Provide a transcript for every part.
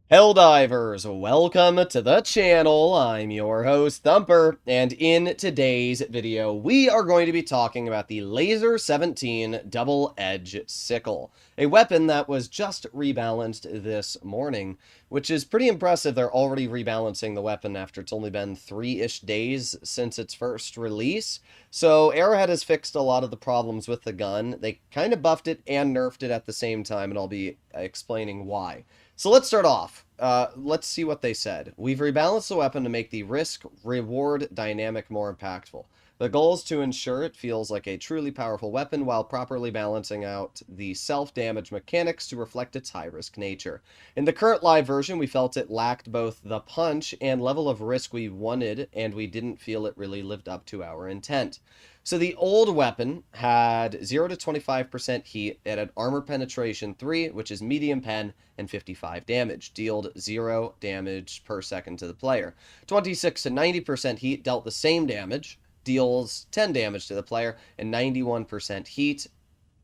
Helldivers, welcome to the channel. I'm your host, Thumper, and in today's video, we are going to be talking about the Laser 17 Double-Edge Sickle, a weapon that was just rebalanced this morning, which is pretty impressive. They're already rebalancing the weapon after it's only been 3-ish days since its first release. So Arrowhead has fixed a lot of the problems with the gun. They kind of buffed it and nerfed it at the same time, and I'll be explaining why. So let's start off. Let's see what they said. We've rebalanced the weapon to make the risk-reward dynamic more impactful. The goal is to ensure it feels like a truly powerful weapon while properly balancing out the self-damage mechanics to reflect its high-risk nature. In the current live version, we felt it lacked both the punch and level of risk we wanted, and we didn't feel it really lived up to our intent. So the old weapon had 0 to 25% heat. It had armor penetration 3, which is medium pen, and 55 damage. Dealt 0 damage per second to the player. 26 to 90% heat dealt the same damage, deals 10 damage to the player, and 91% heat.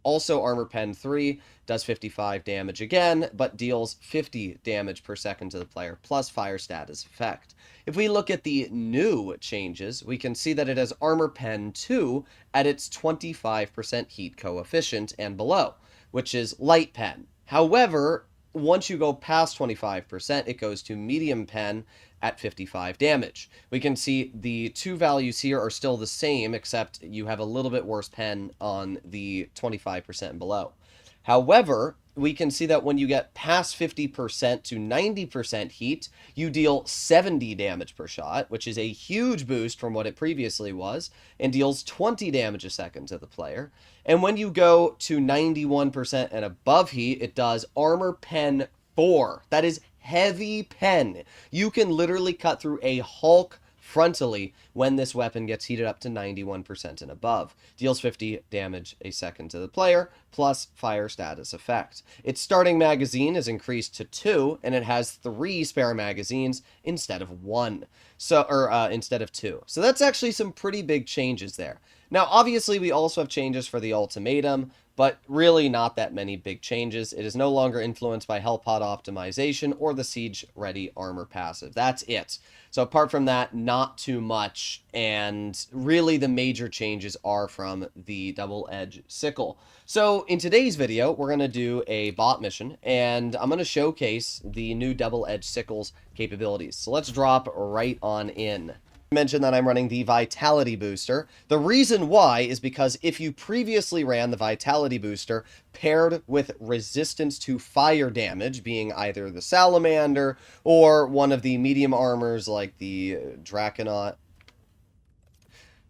Also, Armor Pen 3 does 55 damage again, but deals 50 damage per second to the player, plus Fire Status Effect. If we look at the new changes, we can see that it has Armor Pen 2 at its 25% heat coefficient and below, which is Light Pen. However, once you go past 25%, it goes to Medium Pen at 55 damage. We can see the two values here are still the same, except you have a little bit worse pen on the 25% and below. However, we can see that when you get past 50% to 90% heat, you deal 70 damage per shot, which is a huge boost from what it previously was, and deals 20 damage a second to the player. And when you go to 91% and above heat, it does Armor Pen 4. That is heavy pen. You can literally cut through a Hulk frontally when this weapon gets heated up to 91% and above. Deals 50 damage a second to the player, plus Fire Status Effect. Its starting magazine is increased to 2, and it has 3 spare magazines instead of 1. Instead of 2. So that's actually some pretty big changes there. Now, obviously, we also have changes for the ultimatum, but really not that many big changes. It is no longer influenced by Hellpod optimization or the Siege Ready armor passive. That's it. So apart from that, not too much, and really the major changes are from the Double-Edge Sickle. So in today's video, we're going to do a bot mission, and I'm going to showcase the new Double-Edge Sickle's capabilities. So let's drop right on in. Mention that I'm running the Vitality Booster. The reason why is because if you previously ran the Vitality Booster paired with resistance to fire damage, being either the Salamander or one of the medium armors like the Draconaut.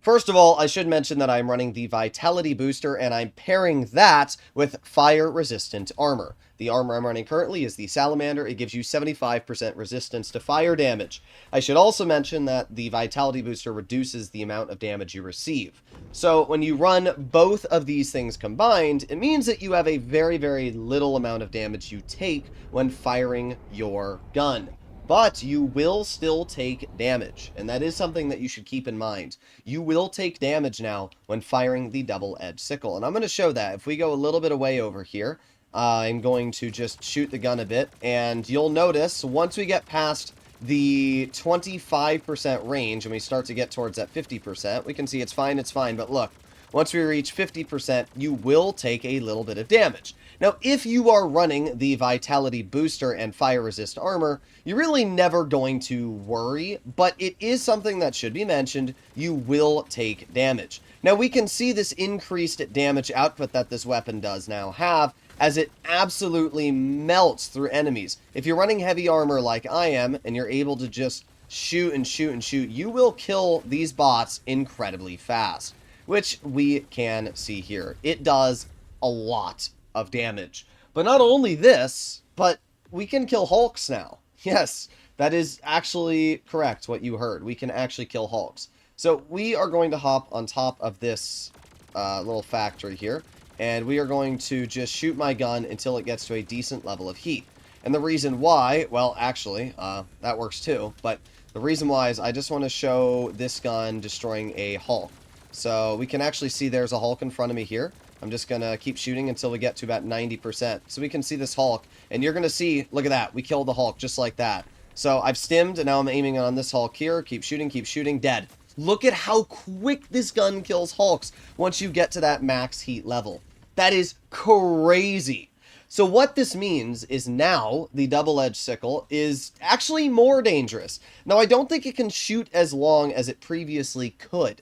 First of all, I should mention that I'm running the Vitality Booster, and I'm pairing that with fire-resistant armor. The armor I'm running currently is the Salamander. It gives you 75% resistance to fire damage. I should also mention that the Vitality Booster reduces the amount of damage you receive. So when you run both of these things combined, it means that you have a very, very little amount of damage you take when firing your gun. But you will still take damage, and that is something that you should keep in mind. You will take damage now when firing the Double-Edge Sickle, and I'm going to show that. If we go a little bit away over here, I'm going to just shoot the gun a bit, and you'll notice once we get past the 25% range and we start to get towards that 50%, we can see it's fine, but look, once we reach 50%, you will take a little bit of damage. Now, if you are running the Vitality Booster and Fire Resist armor, you're really never going to worry, but it is something that should be mentioned. You will take damage. Now, we can see this increased damage output that this weapon does now have, as it absolutely melts through enemies. If you're running heavy armor like I am, and you're able to just shoot and shoot and shoot, you will kill these bots incredibly fast, which we can see here. It does a lot of damage. But not only this, but we can kill Hulks now. Yes, that is actually correct, what you heard. We can actually kill Hulks. So we are going to hop on top of this little factory here, and we are going to just shoot my gun until it gets to a decent level of heat. And the reason why, well, actually, that works too, but the reason why is I just want to show this gun destroying a Hulk. So we can actually see there's a Hulk in front of me here. I'm just going to keep shooting until we get to about 90%. So we can see this Hulk, and you're going to see, look at that, we killed the Hulk just like that. So I've stimmed, and now I'm aiming on this Hulk here. Keep shooting, dead. Look at how quick this gun kills Hulks once you get to that max heat level. That is crazy. So what this means is now the double-edged sickle is actually more dangerous. Now, I don't think it can shoot as long as it previously could.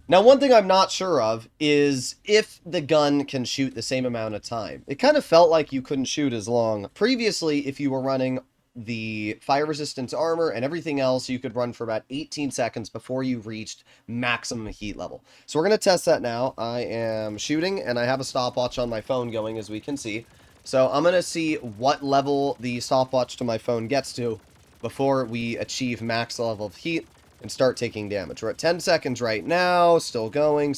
Now, one thing I'm not sure of is if the gun can shoot the same amount of time. It kind of felt like you couldn't shoot as long. Previously, if you were running the fire resistance armor and everything else, you could run for about 18 seconds before you reached maximum heat level. So we're going to test that now. I am shooting, and I have a stopwatch on my phone going, as we can see. So I'm going to see what level the stopwatch to my phone gets to before we achieve max level of heat and start taking damage. We're at 10 seconds right now, still going,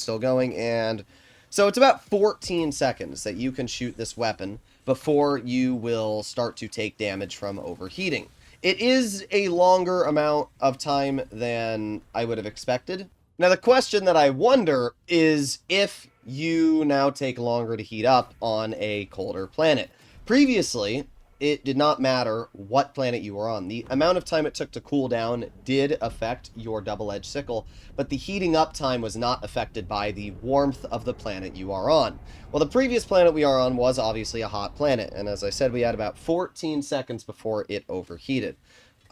and so it's about 14 seconds that you can shoot this weapon before you will start to take damage from overheating. It is a longer amount of time than I would have expected. Now, the question that I wonder is if you now take longer to heat up on a colder planet. Previously, it did not matter what planet you were on. The amount of time it took to cool down did affect your double-edged sickle, but the heating up time was not affected by the warmth of the planet you are on. Well, the previous planet we are on was obviously a hot planet, and as I said, we had about 14 seconds before it overheated.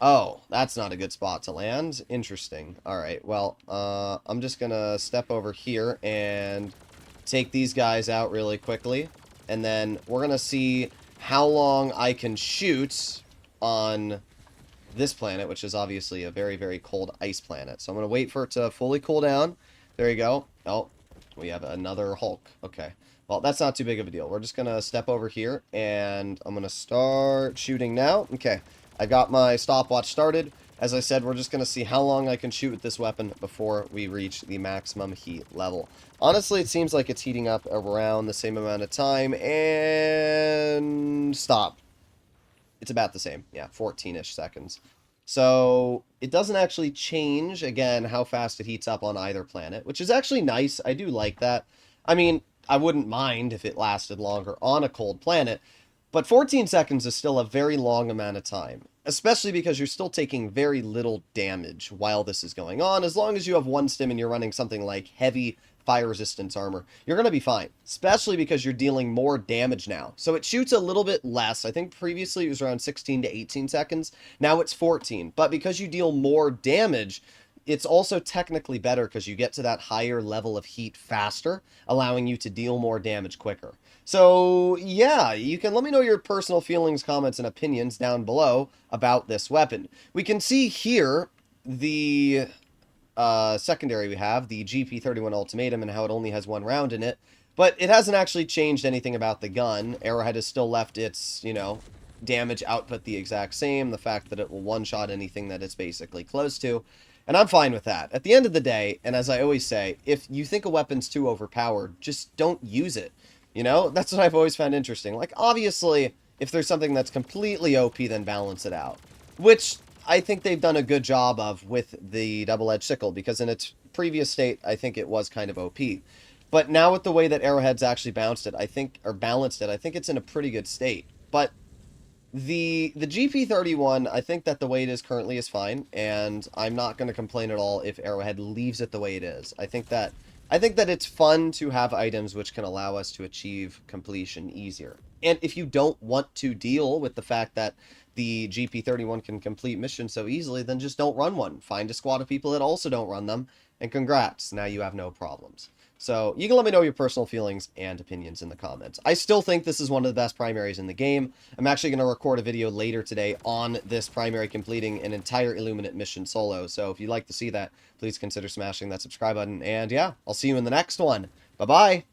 Oh, that's not a good spot to land. Interesting. All right, well, I'm just going to step over here and take these guys out really quickly, and then we're going to see how long I can shoot on this planet, which is obviously a very, very cold ice planet. So I'm going to wait for it to fully cool down. There you go. Oh, we have another Hulk. Okay. Well, that's not too big of a deal. We're just going to step over here, and I'm going to start shooting now. Okay. I got my stopwatch started. As I said, we're just going to see how long I can shoot with this weapon before we reach the maximum heat level. Honestly, it seems like it's heating up around the same amount of time, and stop. It's about the same. Yeah, 14-ish seconds. So it doesn't actually change, again, how fast it heats up on either planet, which is actually nice. I do like that. I mean, I wouldn't mind if it lasted longer on a cold planet, but 14 seconds is still a very long amount of time, especially because you're still taking very little damage while this is going on. As long as you have one stim and you're running something like heavy fire resistance armor, you're going to be fine, especially because you're dealing more damage now. So it shoots a little bit less. I think previously it was around 16 to 18 seconds. Now it's 14. But because you deal more damage, it's also technically better because you get to that higher level of heat faster, allowing you to deal more damage quicker. So, yeah, you can let me know your personal feelings, comments, and opinions down below about this weapon. We can see here the secondary we have, the GP31 Ultimatum, and how it only has one round in it. But it hasn't actually changed anything about the gun. Arrowhead has still left its, damage output the exact same. The fact that it will one-shot anything that it's basically close to. And I'm fine with that. At the end of the day, and as I always say, if you think a weapon's too overpowered, just don't use it. That's what I've always found interesting. Like, obviously, if there's something that's completely OP, then balance it out. Which I think they've done a good job of with the double-edged sickle, because in its previous state, I think it was kind of OP. But now with the way that Arrowhead's actually balanced it, I think it's in a pretty good state. But the GP31, I think that the way it is currently is fine, and I'm not going to complain at all if Arrowhead leaves it the way it is. I think that it's fun to have items which can allow us to achieve completion easier. And if you don't want to deal with the fact that the GP31 can complete missions so easily, then just don't run one. Find a squad of people that also don't run them, and congrats, now you have no problems. So you can let me know your personal feelings and opinions in the comments. I still think this is one of the best primaries in the game. I'm actually going to record a video later today on this primary completing an entire Illuminate mission solo. So if you'd like to see that, please consider smashing that subscribe button. And yeah, I'll see you in the next one. Bye-bye.